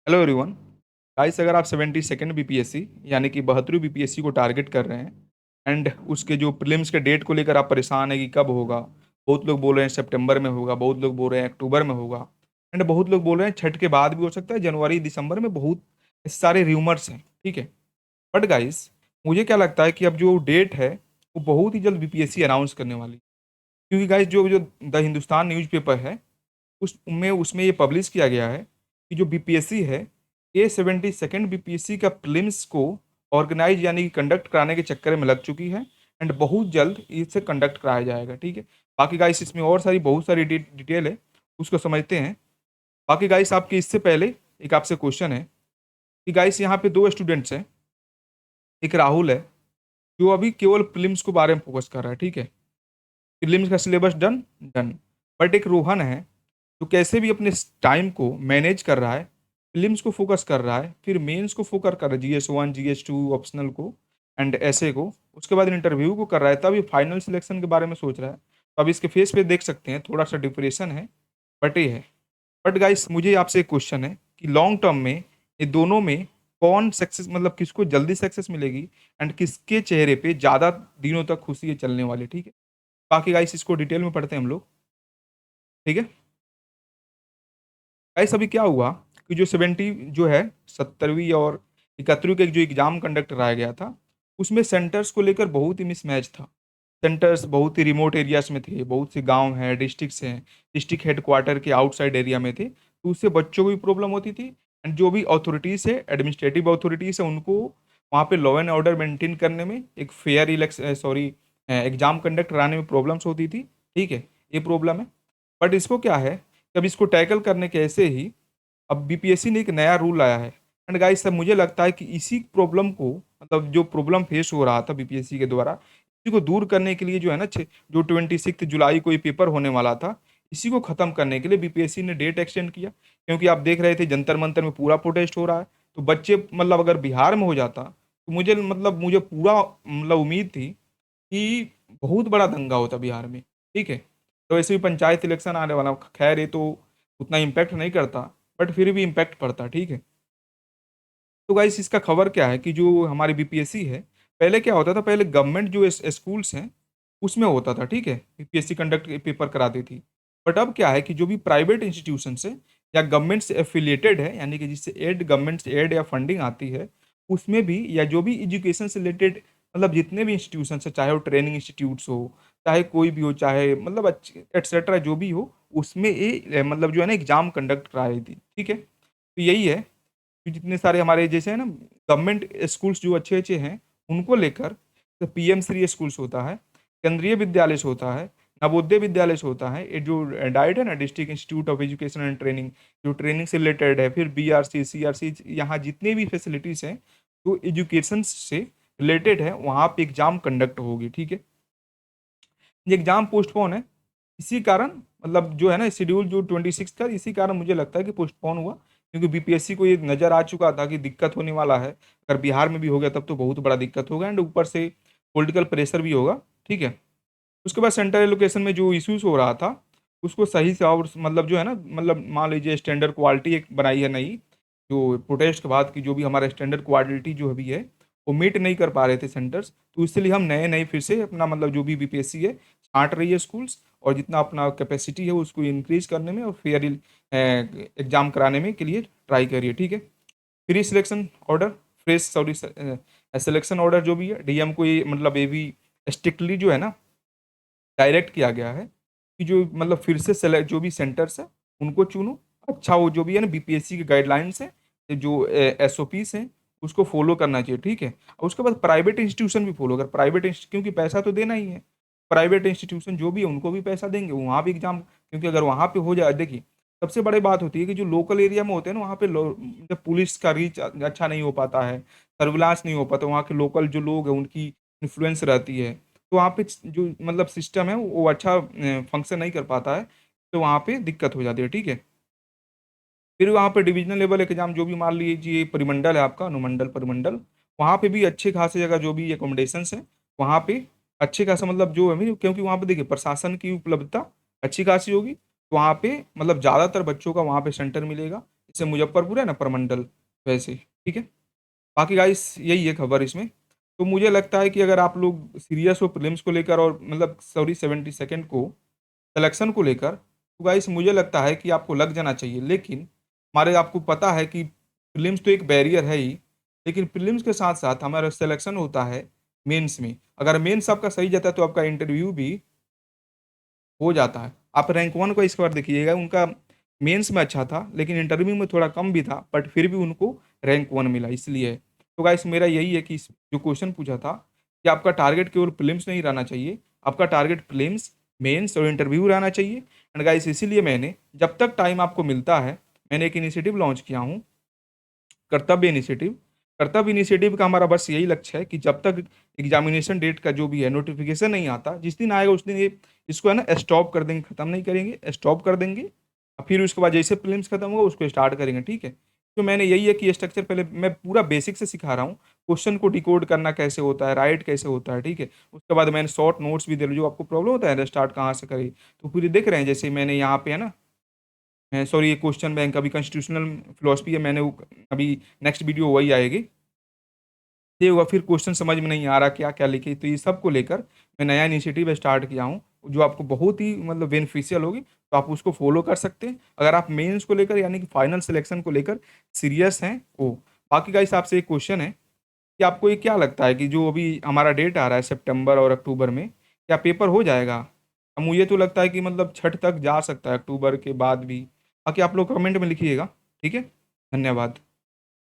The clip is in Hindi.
Hello everyone. गाइस, अगर आप 72nd बीपीएससी यानी कि 72वीं बीपीएससी को टारगेट कर रहे हैं एंड उसके जो प्रीलिम्स के डेट को लेकर आप परेशान हैं कि कब होगा। बहुत लोग बोल रहे हैं सितंबर में होगा, बहुत लोग बोल रहे हैं अक्टूबर में होगा एंड बहुत लोग बोल रहे हैं छठ के बाद भी हो सकता है, जनवरी दिसंबर में। बहुत सारे र्यूमर्स हैं, ठीक है। बट गाइस, मुझे क्या लगता है कि अब जो डेट है वो बहुत ही जल्द बीपीएससी अनाउंस करने वाली है। क्योंकि गाइस, जो जो द हिंदुस्तान न्यूज़पेपर है उसमें ये पब्लिश किया गया है कि जो बीपीएससी है, ये 72nd बीपीएससी का प्रीलिम्स को ऑर्गेनाइज यानी कि कंडक्ट कराने के चक्कर में लग चुकी है एंड बहुत जल्द इसे कंडक्ट कराया जाएगा, ठीक है। बाकी गाइस, इसमें और सारी बहुत सारी डिटेल है, उसको समझते हैं। बाकी गाइस, आपके इससे पहले एक आपसे क्वेश्चन है कि गाइस, यहाँ पे दो स्टूडेंट्स हैं। एक राहुल है जो अभी केवल प्रीलिम्स को बारे में फोकस कर रहा है, ठीक है। प्रीलिम्स का सिलेबस डन डन। बट एक रोहन है जो कैसे भी अपने टाइम को मैनेज कर रहा है, फिल्म्स को फोकस कर रहा है, फिर मेंस को फोकस कर रहा है, GS1 GS2 ऑप्शनल को एंड ऐसे को। उसके बाद इंटरव्यू को कर रहा है, तब ये फाइनल सिलेक्शन के बारे में सोच रहा है। तो अब इसके फेस पे देख सकते हैं थोड़ा सा डिप्रेशन है, बट ये है। बट गाइस, मुझे आपसे एक क्वेश्चन है कि लॉन्ग टर्म में ये दोनों में कौन सक्सेस, मतलब किसको जल्दी सक्सेस मिलेगी एंड किसके चेहरे पे ज़्यादा दिनों तक खुशी है चलने वाली, ठीक है। बाकी गाइस, इसको डिटेल में पढ़ते हैं हम लोग, ठीक है। गाइस, अभी क्या हुआ कि जो 70वीं और 71वीं का जो एग्जाम कंडक्ट कराया गया था, उसमें सेंटर्स को लेकर बहुत ही मिसमैच था। सेंटर्स बहुत ही रिमोट एरियाज में थे, बहुत से गांव हैं, डिस्ट्रिक्ट्स हैं, डिस्ट्रिक्ट हेडक्वार्टर के आउटसाइड एरिया में थे, तो उससे बच्चों को भी प्रॉब्लम होती थी एंड जो भी अथॉरिटीज़ है, एडमिनिस्ट्रेटिव अथॉरिटीज़ है, उनको वहाँ पे लॉ एंड ऑर्डर मेंटेन करने में, एक फेयर एग्जाम कंडक्ट कराने में प्रॉब्लम्स होती थी, ठीक है। ये प्रॉब्लम है। बट इसको क्या है, जब इसको टैकल करने के ऐसे ही अब बीपीएससी ने एक नया रूल लाया है एंड गाइस, सब मुझे लगता है कि इसी प्रॉब्लम को, मतलब जो प्रॉब्लम फेस हो रहा था बीपीएससी के द्वारा, इसी को दूर करने के लिए जो है ना, जो 26 जुलाई को ये पेपर होने वाला था, इसी को खत्म करने के लिए बीपीएससी ने डेट एक्सटेंड किया। क्योंकि आप देख रहे थे जंतर मंतर में पूरा प्रोटेस्ट हो रहा है। तो बच्चे, मतलब अगर बिहार में हो जाता तो मुझे पूरा उम्मीद थी कि बहुत बड़ा दंगा होता बिहार में, ठीक है। तो ऐसे भी पंचायत इलेक्शन आने वाला, खैर ये तो उतना इम्पैक्ट नहीं करता, बट फिर भी इम्पैक्ट पड़ता, ठीक है। तो गाइस, इसका खबर क्या है कि जो हमारी बीपीएससी है, पहले क्या होता था, पहले गवर्नमेंट जो स्कूल्स हैं उसमें होता था, ठीक है, बीपीएससी कंडक्ट पेपर कराती थी। बट अब क्या है कि जो भी प्राइवेट इंस्टीट्यूशन से या गवर्नमेंट से एफिलिएटेड है, यानी कि जिससे गवर्नमेंट से एड या फंडिंग आती है, उसमें भी, या जो भी एजुकेशन से रिलेटेड, मतलब जितने भी इंस्टीट्यूशन है, चाहे वो ट्रेनिंग इंस्टीट्यूट्स हो, चाहे कोई भी हो, चाहे मतलब एटसेट्रा जो भी हो, उसमें ये मतलब जो है ना एग्जाम कंडक्ट कराई थी, ठीक है। तो यही है कि जितने सारे हमारे जैसे है ना गवर्नमेंट स्कूल्स जो अच्छे अच्छे हैं, उनको लेकर, तो पीएम श्री स्कूल्स होता है, केंद्रीय विद्यालय से होता है, नवोदय विद्यालय से होता है, ये जो डाइट है ना, district institute of education and training, जो ट्रेनिंग से रिलेटेड है, फिर बीआरसी सीआरसी, यहाँ जितने भी फैसिलिटीज़ हैं जो एजुकेशन से रिलेटेड है, वहाँ पे एग्जाम कंडक्ट होगी, ठीक है। ये एग्जाम पोस्टपोन है इसी कारण, मतलब जो है ना शेड्यूल जो 26 का, इसी कारण मुझे लगता है कि पोस्टपोन हुआ। क्योंकि बीपीएससी को ये नज़र आ चुका था कि दिक्कत होने वाला है। अगर बिहार में भी हो गया तब तो बहुत बड़ा दिक्कत होगा एंड ऊपर से पॉलिटिकल प्रेशर भी होगा, ठीक है। उसके बाद सेंटर एलोकेशन में जो इश्यूज हो रहा था, उसको सही से, और मतलब जो है ना, मतलब मान लीजिए स्टैंडर्ड क्वालिटी एक बनाई है नई, जो प्रोटेस्ट के बाद की जो भी हमारा स्टैंडर्ड क्वालिटी जो अभी है, वो मीट नहीं कर पा रहे थे सेंटर्स, तो इसलिए हम नए नए फिर से अपना, मतलब जो भी बीपीएससी है छांट रही है स्कूल्स, और जितना अपना कैपेसिटी है उसको इंक्रीज करने में और फेयर एग्जाम कराने में के लिए ट्राई करिए, ठीक है। Pre selection order, fresh sorry selection order जो भी है डीएम को, ये मतलब ये भी स्ट्रिक्टली जो है ना डायरेक्ट किया गया है कि जो मतलब फिर से सेलेक्ट जो भी सेंटर्स है उनको चुनो। अच्छा, वो जो भी है ना बीपीएससी के गाइडलाइंस है, जो एसओपीस हैं, उसको फॉलो करना चाहिए, ठीक है। और उसके बाद प्राइवेट इंस्टीट्यूशन भी फॉलो कर, क्योंकि पैसा तो देना ही है। प्राइवेट इंस्टीट्यूशन जो भी है उनको भी पैसा देंगे, वहाँ भी एग्जाम, क्योंकि अगर वहाँ पे हो जाए, देखिए सबसे बड़ी बात होती है कि जो लोकल एरिया में होते हैं ना, वहाँ पे जब पुलिस का रीच अच्छा नहीं हो पाता है, सर्विलांस नहीं हो पाता, वहाँ के लोकल जो लोग हैं उनकी इन्फ्लुएंस रहती है, तो वहाँ पे जो मतलब सिस्टम है वो अच्छा फंक्शन नहीं कर पाता है, तो वहाँ पे दिक्कत हो जाती है, ठीक है। फिर वहाँ पे डिविजनल लेवल एग्जाम जो भी मान लीजिए परिमंडल है आपका, अनुमंडल परिमंडल, वहाँ पे भी अच्छे खासे जगह जो भी एकोमोडेशंस है, वहाँ पे अच्छे खासा, मतलब जो है, क्योंकि वहाँ पे देखिए प्रशासन की उपलब्धता अच्छी खासी होगी, तो वहाँ पे मतलब ज़्यादातर बच्चों का वहाँ पे सेंटर मिलेगा। जैसे मुजफ्फरपुर है ना प्रमंडल, वैसे, ठीक है। बाकी गाइस यही है खबर इसमें। तो मुझे लगता है कि अगर आप लोग सीरियस हो प्रीलिम्स को लेकर और मतलब सॉरी 72nd को सिलेक्शन को लेकर, तो गाइस मुझे लगता है कि आपको लग जाना चाहिए। लेकिन हमारे आपको पता है कि प्रीलिम्स तो एक बैरियर है ही, लेकिन प्रीलिम्स के साथ साथ हमारा सिलेक्शन होता है मेंस में। अगर मेंस आपका सही जाता है तो आपका इंटरव्यू भी हो जाता है। आप रैंक वन को इस बार देखिएगा, उनका मेंस में अच्छा था लेकिन इंटरव्यू में थोड़ा कम भी था, बट फिर भी उनको रैंक वन मिला, इसलिए। तो गाइस मेरा यही है कि जो क्वेश्चन पूछा था कि आपका टारगेट केवल प्रीलिम्स नहीं रहना चाहिए, आपका टारगेट प्रीलिम्स, मेंस और इंटरव्यू रहना चाहिए। एंड गाइस इसीलिए मैंने, जब तक टाइम आपको मिलता है, मैंने एक इनिशिएटिव लॉन्च किया हूँ, कर्तव्य इनिशिएटिव। कर्तव्य इनिशिएटिव का हमारा बस यही लक्ष्य है कि जब तक एग्जामिनेशन डेट का जो भी है नोटिफिकेशन नहीं आता, जिस दिन आएगा उस दिन ये इसको है ना स्टॉप कर देंगे, खत्म नहीं करेंगे, स्टॉप कर देंगे। और फिर उसके बाद जैसे प्रीलिम्स खत्म होगा उसको स्टार्ट करेंगे, ठीक है। तो मैंने यही है कि स्ट्रक्चर पहले मैं पूरा बेसिक से सिखा रहा हूँ, क्वेश्चन को डिकोड करना कैसे होता है, राइट कैसे होता है, ठीक है। उसके बाद मैंने शॉर्ट नोट्स भी दे रहा हूँ, जो आपको प्रॉब्लम होता है स्टार्ट कहाँ से करें, तो पूरे देख रहे हैं। जैसे मैंने यहाँ पे है ना, सॉरी ये क्वेश्चन बैंक अभी कॉन्स्टिट्यूशनल फिलोसफी है, मैंने अभी नेक्स्ट वीडियो वही आएगी, ये हुआ। फिर क्वेश्चन समझ में नहीं आ रहा क्या क्या लिखे, तो ये सब को लेकर मैं नया इनिशिएटिव स्टार्ट किया हूँ, जो आपको बहुत ही मतलब बेनिफिशियल होगी, तो आप उसको फॉलो कर सकते हैं अगर आप मेंस को लेकर यानी कि फाइनल सिलेक्शन को लेकर सीरियस हैं। ओ, बाकी गाइस आपसे एक क्वेश्चन है कि आपको ये क्या लगता है कि जो अभी हमारा डेट आ रहा है सितंबर और अक्टूबर में, क्या पेपर हो जाएगा? अब मुझे तो लगता है कि मतलब छठ तक जा सकता है, अक्टूबर के बाद भी। बाकी आप लोग कमेंट में लिखिएगा, ठीक है। धन्यवाद।